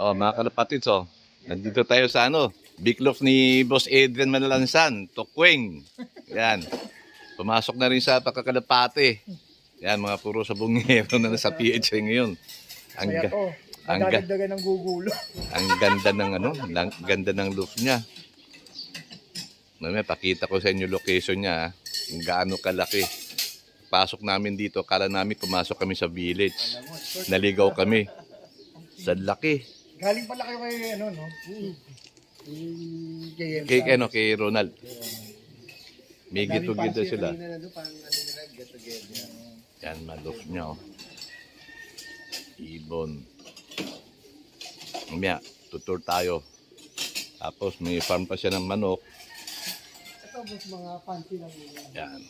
Oh, mga kalapatids, oh. Nandito tayo sa Big Loft ni Boss Adrian Manalansan, Tukwing. Yan. Pumasok na rin sa pagkakalapate. Yan, mga puro sabungero na nasa PHA ngayon. Ang, Kaya to, ang, magdadagdagan ng gugulo. ang ganda ng ganda ng loft niya. Mamaya, pakita ko sa inyo location niya, kung gaano kalaki. Pasok namin dito, kala namin pumasok kami sa village. Naligaw kami. Sa laki. Galing pala kayo kay ano, no? Kay Kay Ronald. May get-together sila. Yan, maloof niya, oh. Ibon. Mamaya, tutur tayo. Tapos may farm pa siya ng manok. Ito, boss, mga fancy lang yun. Yan.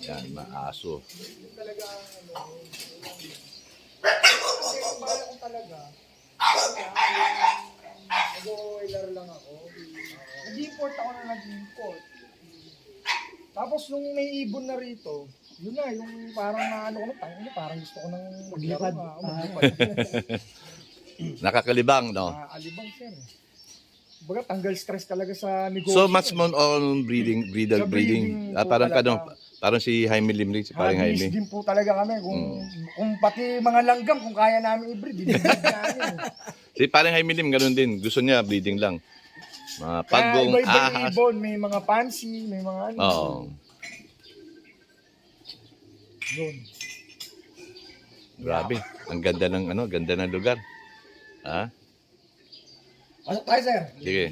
Yan, maaso. Talaga, kung talaga, nag-oiler lang ako. Nag-import ako na nag-import. Tapos nung may ibon na rito, yun na, yung parang naano ko na, parang gusto ko nang maglipad. Nakakalibang, no? Alibang, sir. Baga, tanggal stress talaga sa negosyo. So much more on breeder Sa breeding. breeding po Parang talaga. parang si Jaime Limrig, si parang Hobbies Jaime. din po talaga kami. Kung pati mga langgam, kung kaya namin i-breed, i-breed namin. Si parang Jaime Lim, ganun din. Gusto niya breeding lang. Mga Kaya pagong, iba-iba yung ahas. ibon, may mga pansy, may mga ano. Oo. Yun. Grabe. Ang ganda ng ganda ng lugar. Ha? Pasok tayo, sir. Sige.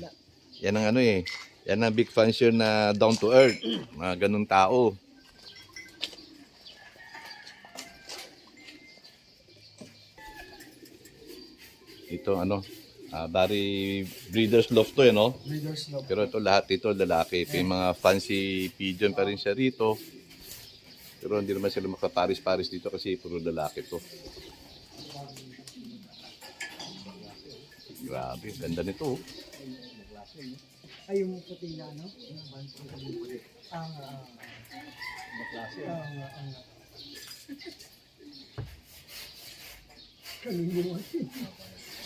Yan ang yan ang big fans yun na down to earth. Mga ganun tao. Ito bari breeders loft to no? Breeders love. Pero ito lahat ito lalaki. May mga fancy pigeon pa rin siya rito. Pero hindi naman sila makaparis-paris dito kasi puro lalaki to. Grabe, ganda nito. Ay, yung puti na, no?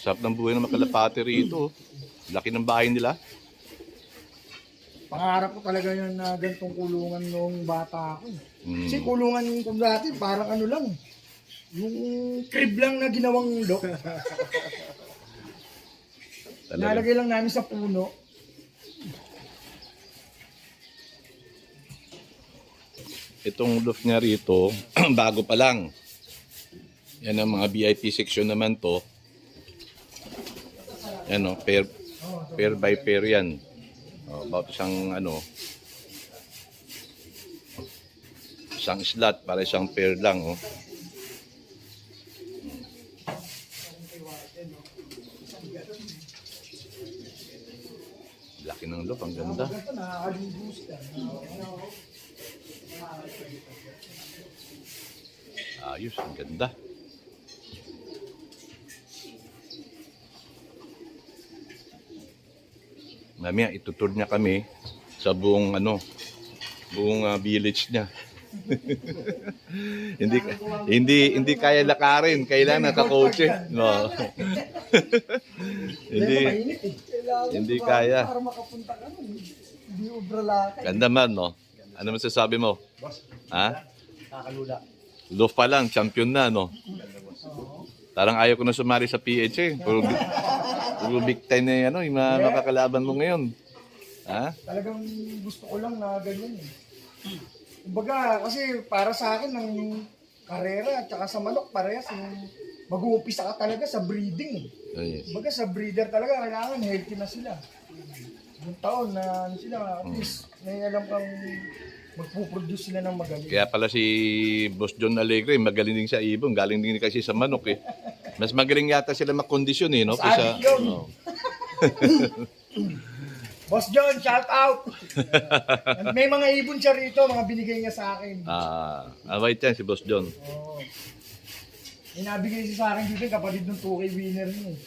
Sarap ng buhay ng makalapate rito. Laki ng bahay nila. Pangarap ko talaga yan na ganitong kulungan noong bata ako. Kasi Mm. kulungan ko dati, parang ano lang. Yung crib lang na ginawang lock. Talaga. Nalagay lang namin sa puno. Itong loft niya rito, bago pa lang. Yan ang mga VIP section naman to. Yan pair by pair yan. About isang isang slot para isang pair lang, oh. Laki ng loft, ang ganda. Ito, nakakaligus ka. Ayos, ang ganda. Mamaya itutur niya kami sa buong village niya. hindi kaya lakarin, kailangan nakakotse, no. hindi Mainit eh. Kailangan Hindi pa- kaya. Para makapunta ka nun. Hindi ubra lakay. ganda man, no. Ano masasabi mo? Ha? Kakalula. Loft pa lang, champion na, no. Parang ayaw ko na sumali sa PHA. Puro big time na yung mga makakalaban mo ngayon. Ha? Talagang gusto ko lang na ganyan eh. Kumbaga, kasi para sa akin, ng karera at saka sa manok, parehas yung mag-uumpisa ka talaga sa breeding. Oh, yes. Kumbaga sa breeder talaga, kailangan healthy na sila. Yung taon na sila, at least, may alam kang magpuproduce sila ng magaling. Kaya pala si Boss John Alegre, magaling din sa ibon. Galing din kasi sa manok, eh. Mas magaling yata sila makondisyon, eh, no? Mas adik yun. Oh. Boss John, shout out! May mga ibon siya rito, mga binigay niya sa akin. Await yan si Boss John. Oo. May nabigay siya sa akin dito, kapatid ng 2K winner niya eh.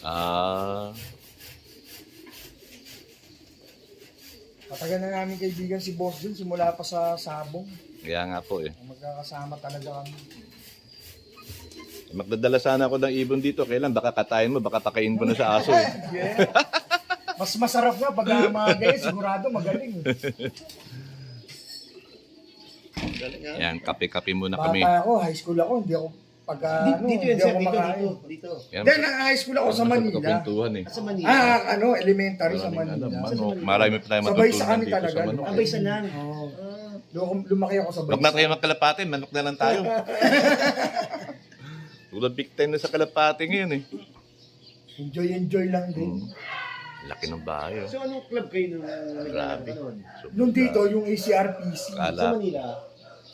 Matagal na namin kaibigan si Boss John, simula pa sa Sabong. Kaya nga po, eh. Magkakasama talaga kami. Magdadala sana ako ng ibon dito. Kailan? Baka katayin mo, baka pakain mo na sa aso. Eh. Yeah. Mas masarap nga pag mga ganyan, sigurado magaling. Yan, kape-kape muna kami. Bata ako, high school ako, hindi ako pag Dito hindi yun, sir. ako Dito, makain. dito. Yan, Then, high school ako sa Manila. Kapuntuhan eh. Sa Manila. Elementary sa Maraming Manila. manok. Marami pa tayo Sabay sa matutunan kami dito talaga, sa manok. Abay sa lang. Oo. Lumaki ako sa Huwag na tayo magkalapate, manok na lang tayo. Tulad big time na sa kalapate ngayon eh. Enjoy lang din. Laki ng bahay oh. So, anong club kayo nung Grabe. noon? Nung dito, yung ACRPC. Sa Kala, Manila.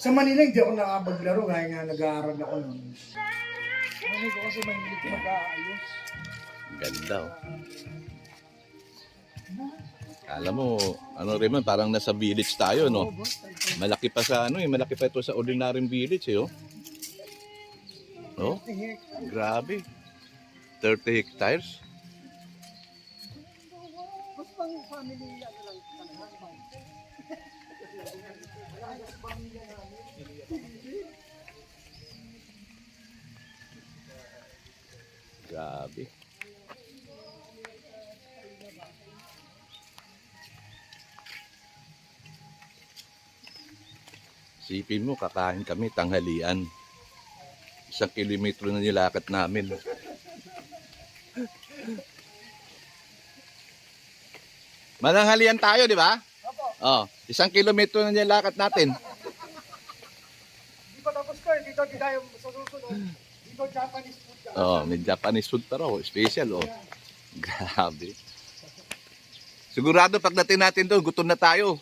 Sa Manila, hindi ako nakapaglaro kaya nga nag-aaral ako nun. Ano ko kasi mahilig mag-aayos. ganda oh. Alam mo, ano rin man, parang nasa village tayo, no? Malaki pa sa ano eh, malaki pa ito sa ordinaryong village eh, oh. Oh, grabe. 30 hectares. Grabe. Sipin mo, kakain kami tanghalian. 1 kilometro na nilakad namin. Mananghalian tayo, di ba? Oh, 1 kilometro na nilakad natin. Hindi pa tapos ko, dito tayo sa susunod. Dito Japanese food ka. Oh, may Japanese food pa raw, special oh. Grabe. Sigurado pagdating natin doon, gutom na tayo.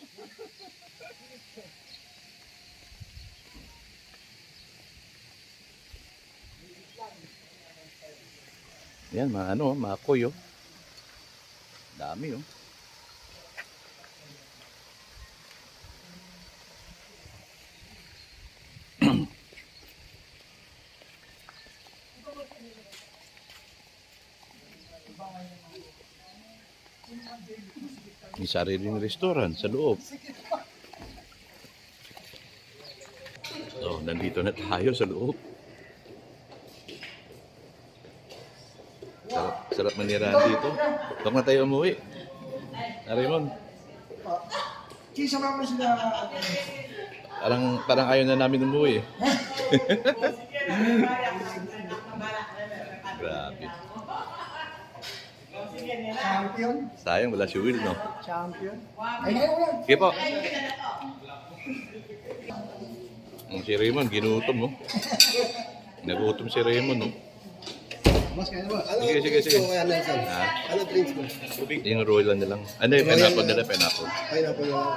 Yan, mga ano, mga koy, oh. Dami, oh. May sariling restaurant sa loob. Oh, nandito na tayo sa loob. Sarap manirahan dito. Huwag na tayo umuwi. Raymond, Kisama mo sila. parang ayaw na namin umuwi. Grabe. Champion. Sayang, wala si Will, no? Champion. Ay, ngayon lang. Sige po. Si Raymond, ginutom, no? Nagutom si Raymond, no? Mas kaya ba? Ano Sige, sige, sige. Kaya na isa. Ha? Ano drinks mo? Yung royal na lang. Ano yung pineapple nila, pineapple. Pineapple na lang.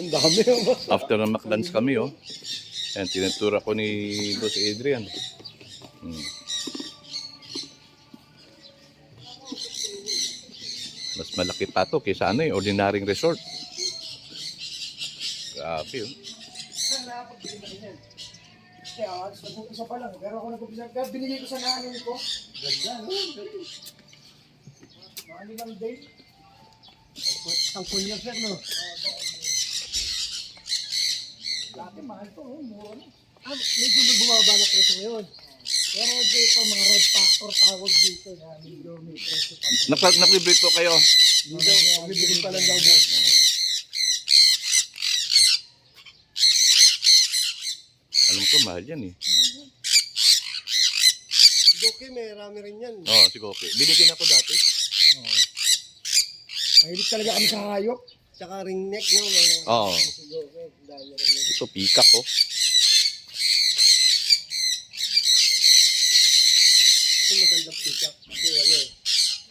Ang dami boss. After na maklunch kami, oh. Ayan, tinutura ko ni Boss Adrian. Mas malaki pa to kaysa ano, ordinaryong resort. Grabe, oh. Saan nakapagbili na rin yan? Kaya, nag-upisa pa lang. Pero ako nag-upisa. Kaya binigay ko sa nanay ko. Ganda, no? Ano lang din? Ang kunya sir no. Dati mahal to, mura na. Medyo may bumaba na presyo ngayon. Pero dito, mga red factor tawag dito na medyo may presyo pa. Naklibrate po kayo. Dito, bibili pa lang daw boss. Alam ko, mahal yan eh. Doki, may rami rin yan. Oo, oh, sige, okay. Binigyan ako dati. Mahilig talaga kami sa hayop. Tsaka ring neck no. Oo. Si Doki, dami rin. Ito, pikak, oh. Ito magandang pick-up. Kasi ano eh.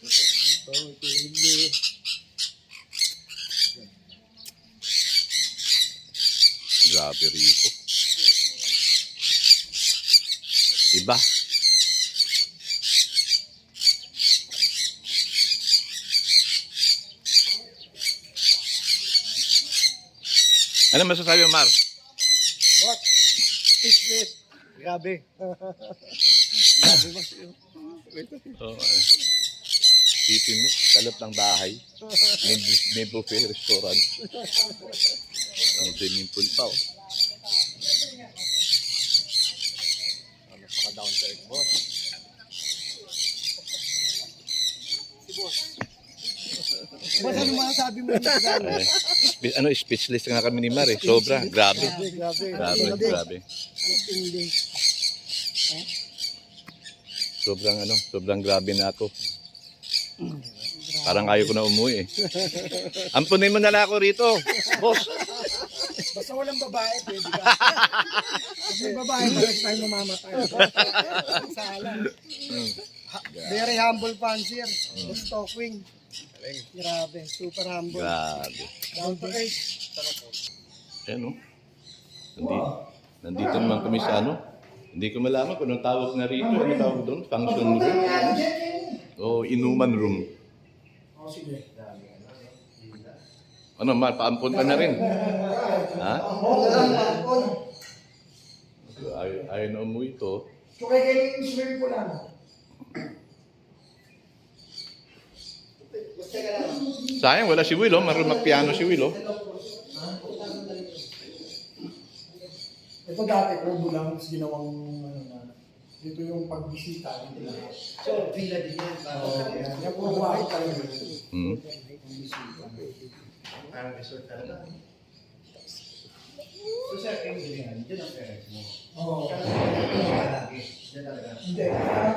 Ito, ito hindi. Grabe rito. Iba. Ano masasabi mo, Mar? What? Business. Grabe. Grabe boss. Oh, Tipin mo, kalap ng bahay. May buffet restaurant. May swimming pool pa, oh. Napaka-down to Boss, ano masasabi mo dito sa ano? Speechless nga kami ni Mar eh. Sobra, grabe. Grabe. Grabe. Ang tindi. Sobrang grabe na ako. Parang ayaw ko na umuwi eh. Ampunin mo na lang ako rito, boss. Basta walang babae, pwede ka. Kasi may babae, talagang tayo mamamatay. Sala. Very humble fancier. Boss Talkwing. Grabe, super humble. Grabe. Down to earth. Ayan o. Nandito naman kami sa ano. Hindi ko malaman kung anong tawag na rito. Ano tawag doon? Function room? O inuman room. O, sige. Ano, Mar, paampon ka na rin. Ha? Ayaw na umuwi ito. So, kaya kayo yung swimming pool ano? Sayang, wala si Will, oh. Marunong magpiano si Will, oh. Ito dati, kubo lang, tapos ginawang ano na. Dito yung pagbisita. Dito lang. So, villa din yan. Yan puro white talaga. Hmm. Parang resort talaga. So, sir, kayo din yan. Diyan ang parents mo. Oo. Kaya lagi. Diyan talaga. Hindi.